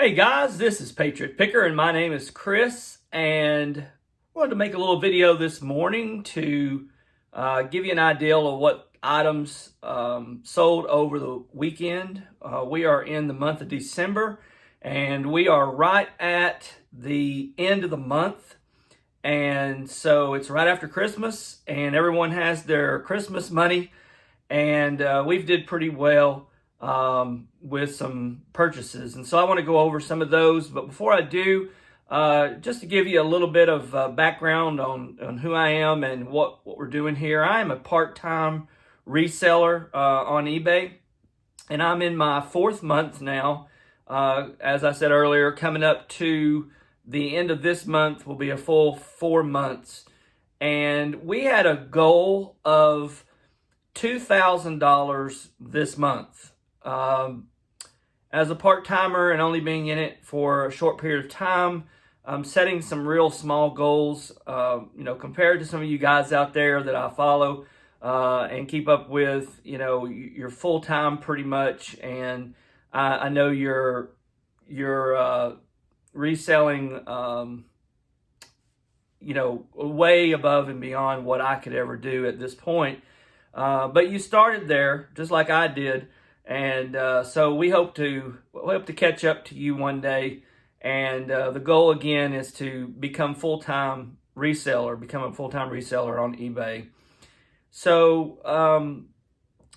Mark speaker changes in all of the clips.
Speaker 1: Hey guys, this is Patriot Picker and my name is Chris, and I wanted to make a little video this morning to give you an idea of what items sold over the weekend. We are in the month of December and we are right at the end of the month, and so it's right after Christmas and everyone has their Christmas money, and we've did pretty well with some purchases, and so I want to go over some of those. But before I do, just to give you a little bit of background on who I am and what we're doing here. I am a part-time reseller on eBay, and I'm in my 4th month now. As I said earlier, coming up to the end of this month will be a full 4 months, and we had a goal of $2,000 this month. As a part-timer and only being in it for a short period of time, I'm setting some real small goals, compared to some of you guys out there that I follow and keep up with. You're full-time pretty much, and I know you're reselling, way above and beyond what I could ever do at this point. But you started there just like I did. And so we hope to catch up to you one day, and the goal again is to become a full-time reseller on eBay. So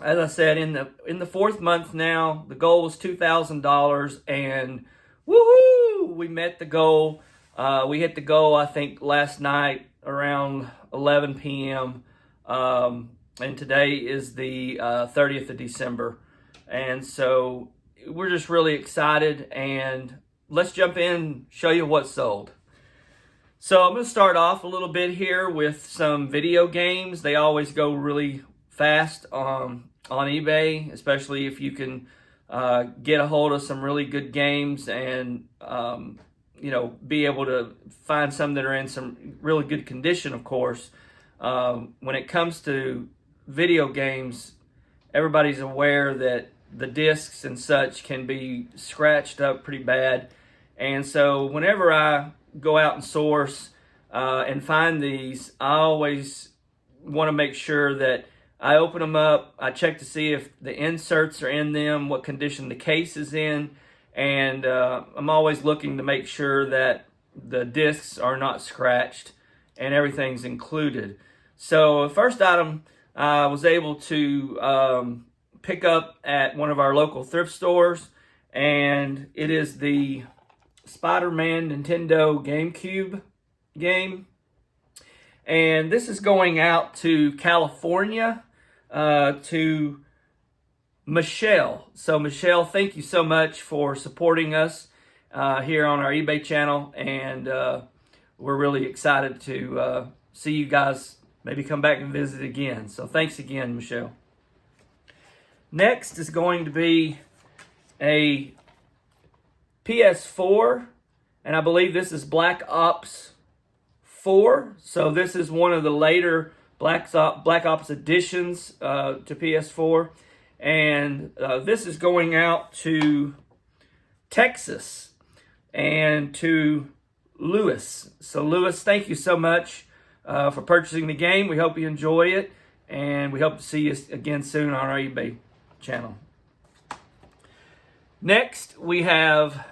Speaker 1: as I said, in the 4th month now, the goal was $2,000, and woohoo, we met the goal. We hit the goal, I think, last night around 11 p.m. And today is the 30th of December. And so we're just really excited, and let's jump in, show you what's sold. So I'm going to start off a little bit here with some video games. They always go really fast on eBay, especially if you can get a hold of some really good games and be able to find some that are in some really good condition, of course. When it comes to video games, everybody's aware that the discs and such can be scratched up pretty bad. And so whenever I go out and source and find these, I always want to make sure that I open them up. I check to see if the inserts are in them, what condition the case is in, and I'm always looking to make sure that the discs are not scratched and everything's included. So the first item I was able to pick up at one of our local thrift stores, and it is the Spider-Man Nintendo GameCube game, and this is going out to California to Michelle. So Michelle, thank you so much for supporting us here on our eBay channel, and we're really excited to see you guys maybe come back and visit again. So thanks again, Michelle. Next is going to be a PS4, and I believe this is Black Ops 4. So this is one of the later Black Ops editions to PS4, and this is going out to Texas and to Lewis. So Lewis, thank you so much for purchasing the game. We hope you enjoy it, and we hope to see you again soon on our eBay channel. Next, we have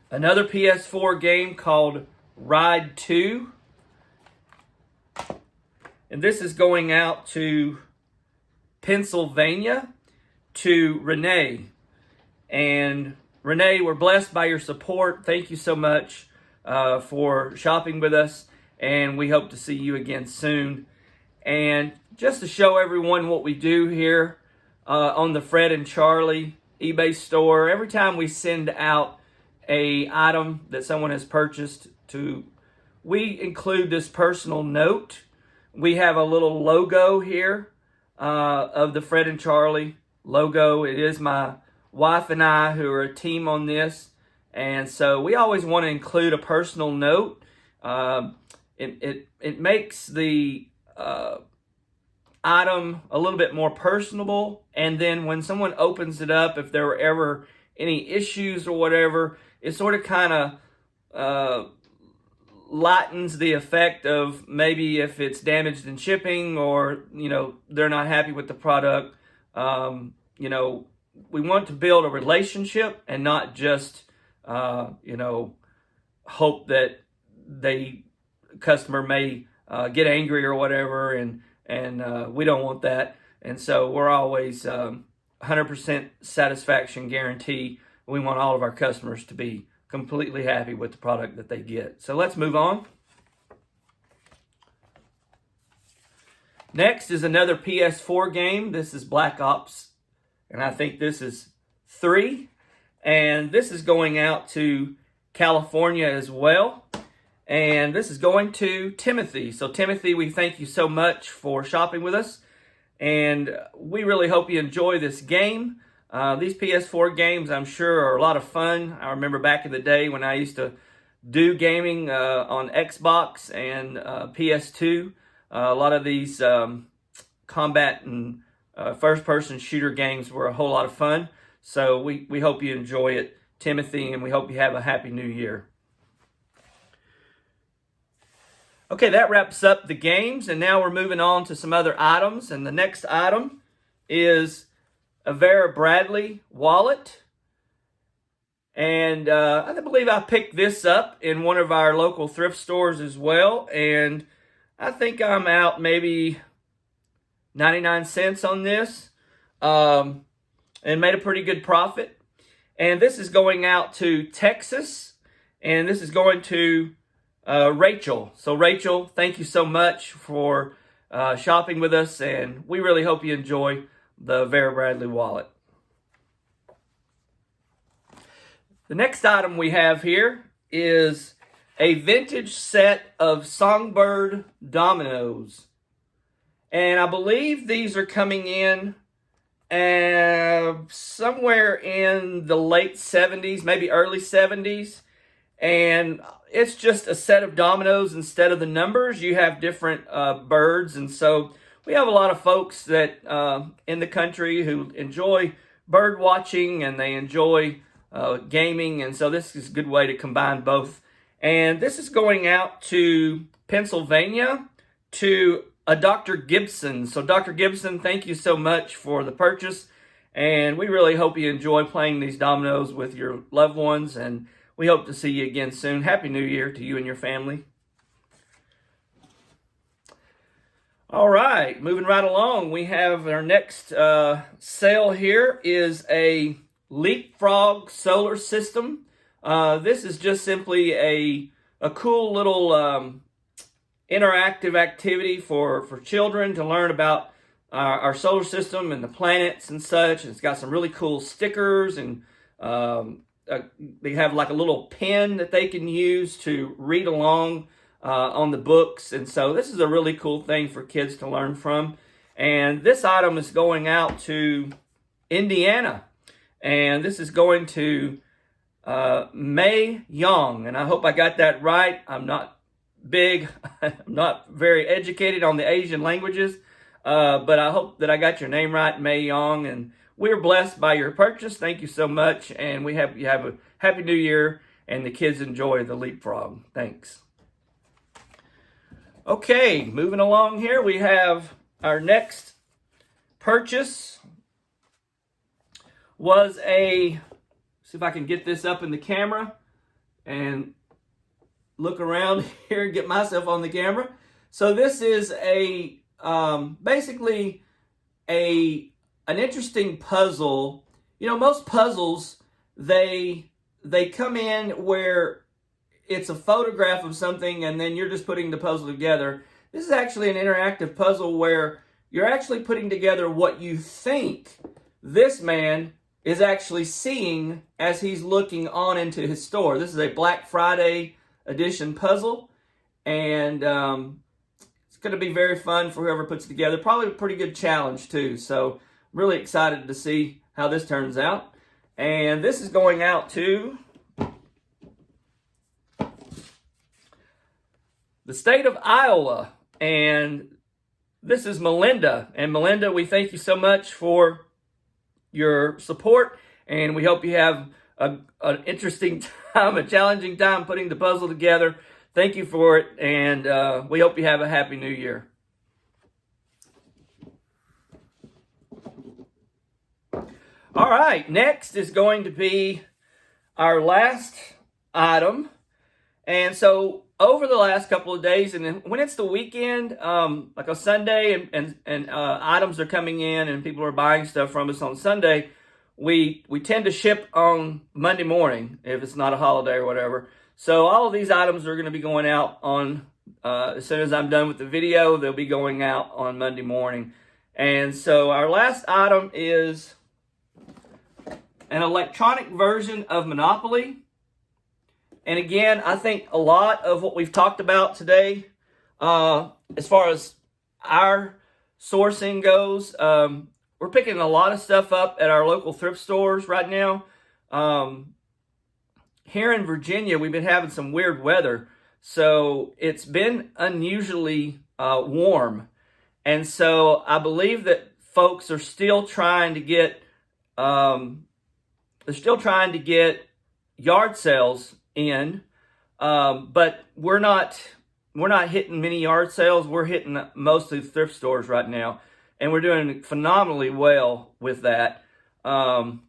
Speaker 1: another PS4 game called Ride 2. And this is going out to Pennsylvania to Renee. And Renee, we're blessed by your support. Thank you so much for shopping with us, and we hope to see you again soon. And just to show everyone what we do here on the Fred and Charlie eBay store, every time we send out a item that someone has purchased, we include this personal note. We have a little logo here of the Fred and Charlie logo. It is my wife and I who are a team on this, and so we always want to include a personal note. It makes the item a little bit more personable, and then when someone opens it up, if there were ever any issues or whatever, it sort of kind of lightens the effect of maybe if it's damaged in shipping, or they're not happy with the product. We want to build a relationship and not just hope that customer may get angry or whatever, and we don't want that. And so we're always 100% satisfaction guarantee. We want all of our customers to be completely happy with the product that they get. So let's move on. Next is another PS4 game. This is Black Ops, and I think this is 3. And this is going out to California as well. And this is going to Timothy. So Timothy, we thank you so much for shopping with us. And we really hope you enjoy this game. These PS4 games, I'm sure, are a lot of fun. I remember back in the day when I used to do gaming on Xbox and PS2. A lot of these combat and first-person shooter games were a whole lot of fun. So we hope you enjoy it, Timothy, and we hope you have a happy new year. Okay, that wraps up the games, and now we're moving on to some other items. And the next item is a Vera Bradley wallet. And I believe I picked this up in one of our local thrift stores as well. And I think I'm out maybe 99 cents on this, and made a pretty good profit. And this is going out to Texas, and this is going to Rachel. So Rachel, thank you so much for shopping with us, and we really hope you enjoy the Vera Bradley wallet. The next item we have here is a vintage set of Songbird Dominoes. And I believe these are coming in somewhere in the late 70s, maybe early 70s. And it's just a set of dominoes. Instead of the numbers, you have different birds. And so we have a lot of folks that in the country who enjoy bird watching, and they enjoy gaming. And so this is a good way to combine both. And this is going out to Pennsylvania to a Dr. Gibson. So Dr. Gibson, thank you so much for the purchase. And we really hope you enjoy playing these dominoes with your loved ones. And we hope to see you again soon. Happy New Year to you and your family. All right, moving right along, we have our next sale here is a Leapfrog solar system. This is just simply a cool little interactive activity for children to learn about our solar system and the planets and such. It's got some really cool stickers, and they have like a little pen that they can use to read along on the books. And so this is a really cool thing for kids to learn from. And this item is going out to Indiana. And this is going to May Young. And I hope I got that right. I'm not big. I'm not very educated on the Asian languages. But I hope that I got your name right, May Young. And we're blessed by your purchase. Thank you so much. And we have you have a Happy New Year. And the kids enjoy the Leapfrog. Thanks. Okay, moving along here, we have our next purchase was see if I can get this up in the camera and look around here and get myself on the camera. So this is basically an interesting puzzle. You know, most puzzles, they come in where it's a photograph of something and then you're just putting the puzzle together. This is actually an interactive puzzle where you're actually putting together what you think this man is actually seeing as he's looking on into his store. This is a Black Friday edition puzzle, and it's going to be very fun for whoever puts it together. Probably a pretty good challenge too. So I'm really excited to see how this turns out. And this is going out to the state of Iowa, and this is Melinda. And Melinda, we thank you so much for your support, and we hope you have an interesting time, a challenging time putting the puzzle together. Thank you for it, and we hope you have a happy new year. All right, next is going to be our last item. And so over the last couple of days, and when it's the weekend, like a Sunday, and items are coming in and people are buying stuff from us on Sunday, we tend to ship on Monday morning if it's not a holiday or whatever. So all of these items are going to be going out on, as soon as I'm done with the video, they'll be going out on Monday morning. And so our last item is an electronic version of Monopoly. And again, I think a lot of what we've talked about today, as far as our sourcing goes, we're picking a lot of stuff up at our local thrift stores right now. Here in Virginia, we've been having some weird weather, so it's been unusually warm. And so I believe that folks are still trying to get yard sales in, but we're not hitting many yard sales. We're hitting mostly thrift stores right now, and we're doing phenomenally well with that. And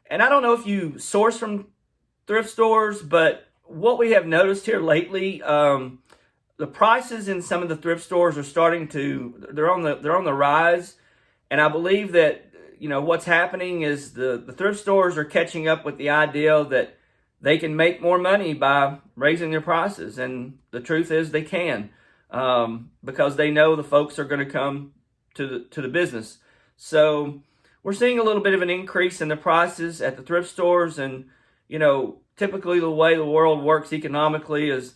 Speaker 1: I don't know if you source from thrift stores, but what we have noticed here lately, the prices in some of the thrift stores are they're on the rise, and I believe that what's happening is the thrift stores are catching up with the idea that they can make more money by raising their prices. And the truth is they can, because they know the folks are going to come to the business. So we're seeing a little bit of an increase in the prices at the thrift stores. And, typically the way the world works economically is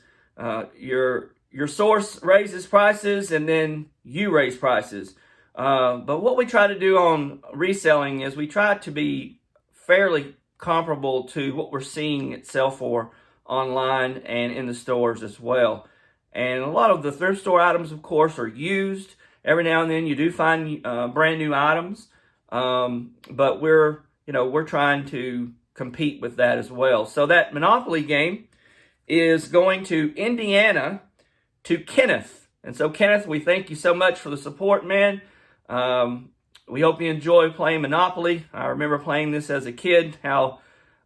Speaker 1: your source raises prices and then you raise prices. But what we try to do on reselling is we try to be fairly comparable to what we're seeing it sell for online and in the stores as well. And a lot of the thrift store items, of course, are used. Every now and then you do find brand new items, but we're trying to compete with that as well. So that Monopoly game is going to Indiana to Kenneth. And so Kenneth, we thank you so much for the support, man. We hope you enjoy playing Monopoly. I remember playing this as a kid, how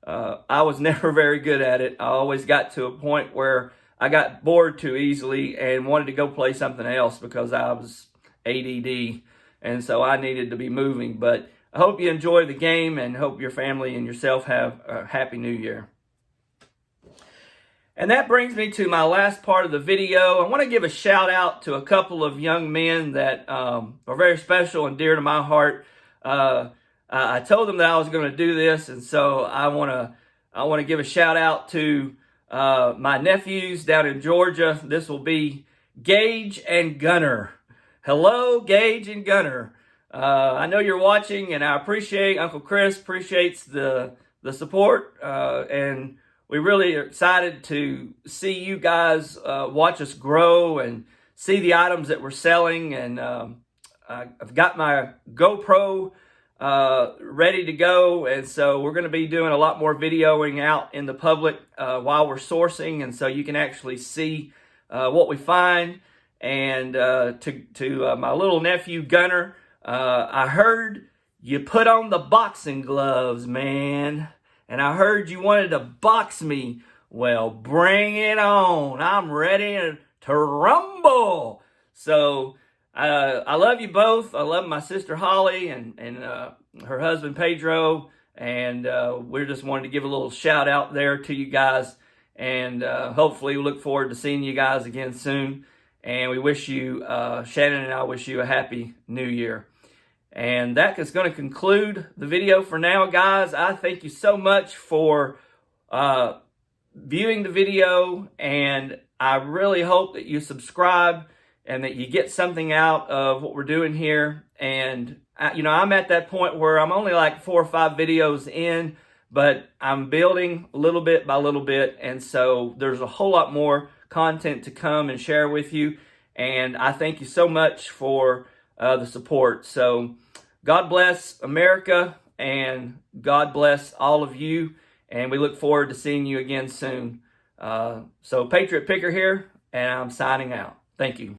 Speaker 1: I was never very good at it. I always got to a point where I got bored too easily and wanted to go play something else because I was ADD, and so I needed to be moving. But I hope you enjoy the game and hope your family and yourself have a happy new year. And that brings me to my last part of the video. I want to give a shout out to a couple of young men that are very special and dear to my heart. I told them that I was going to do this, and so I want to give a shout out to my nephews down in Georgia. This will be Gage and Gunner. Hello, Gage and Gunner. I know you're watching, and I appreciate Uncle Chris appreciates the support, and we really are excited to see you guys watch us grow and see the items that we're selling. And I've got my GoPro ready to go. And so we're going to be doing a lot more videoing out in the public while we're sourcing. And so you can actually see what we find. And to my little nephew, Gunner, I heard you put on the boxing gloves, man. And I heard you wanted to box me. Well, bring it on. I'm ready to rumble. So I love you both. I love my sister Holly and her husband Pedro. And we're just wanting to give a little shout out there to you guys. And hopefully we look forward to seeing you guys again soon. And we wish you, Shannon and I wish you a happy new year. And that is going to conclude the video for now, guys. I thank you so much for viewing the video, and I really hope that you subscribe and that you get something out of what we're doing here. And, I'm at that point where I'm only like 4 or 5 videos in, but I'm building little bit by little bit, and so there's a whole lot more content to come and share with you. And I thank you so much for the support. So God bless America, and God bless all of you. and we look forward to seeing you again soon. So Patriot Picker here, and I'm signing out. Thank you.